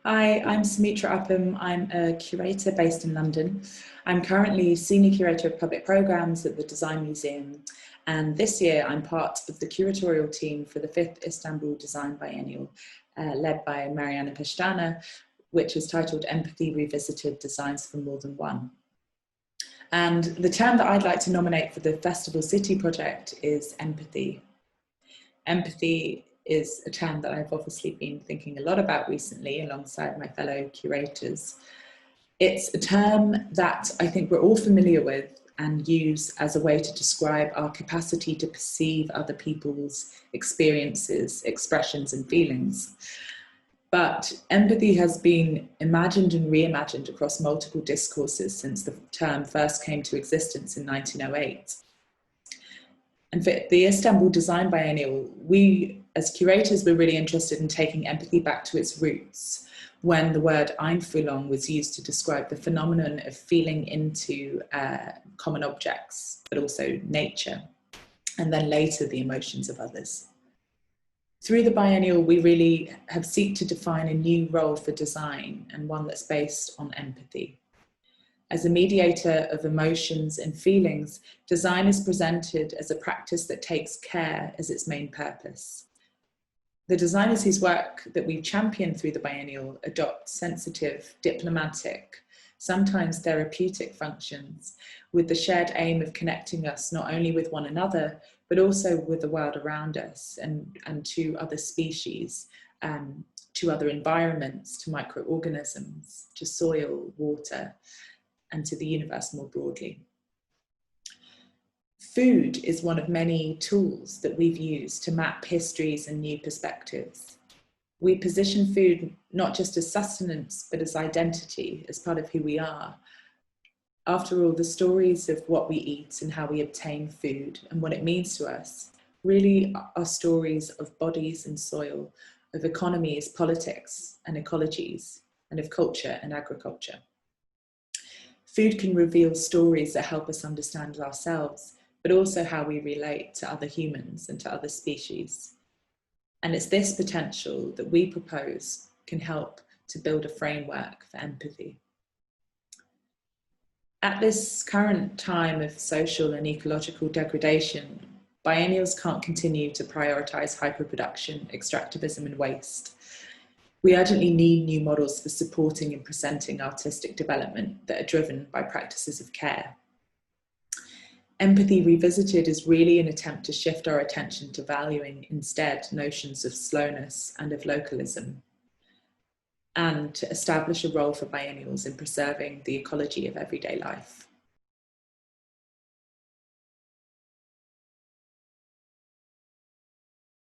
Hi, I'm Sumitra Upham. I'm a curator based in London. I'm currently Senior Curator of Public Programmes at the Design Museum, and this year I'm part of the curatorial team for the 5th Istanbul Design Biennial, led by Mariana Pestana, which is titled Empathy Revisited: Designs for More Than One. And the term that I'd like to nominate for the Festival City project is empathy. Empathy is a term that I've obviously been thinking a lot about recently alongside my fellow curators. It's a term that I think we're all familiar with and use as a way to describe our capacity to perceive other people's experiences, expressions, and feelings. But empathy has been imagined and reimagined across multiple discourses since the term first came to existence in 1908. And for the Istanbul Design Biennial, we as curators were really interested in taking empathy back to its roots when the word Einfühlung was used to describe the phenomenon of feeling into common objects, but also nature, and then later the emotions of others. Through the biennial, we really have sought to define a new role for design, and one that's based on empathy. As a mediator of emotions and feelings, design is presented as a practice that takes care as its main purpose. The designers whose work that we've championed through the biennial adopt sensitive, diplomatic, sometimes therapeutic functions with the shared aim of connecting us not only with one another, but also with the world around us and to other species, to other environments, to microorganisms, to soil, water, and to the universe more broadly. Food is one of many tools that we've used to map histories and new perspectives. We position food not just as sustenance, but as identity, as part of who we are. After all, the stories of what we eat and how we obtain food and what it means to us really are stories of bodies and soil, of economies, politics, and ecologies, and of culture and agriculture. Food can reveal stories that help us understand ourselves, but also how we relate to other humans and to other species. And it's this potential that we propose can help to build a framework for empathy. At this current time of social and ecological degradation, biennials can't continue to prioritize hyperproduction, extractivism, and waste. We urgently need new models for supporting and presenting artistic development that are driven by practices of care. Empathy Revisited is really an attempt to shift our attention to valuing instead notions of slowness and of localism, and to establish a role for biennials in preserving the ecology of everyday life.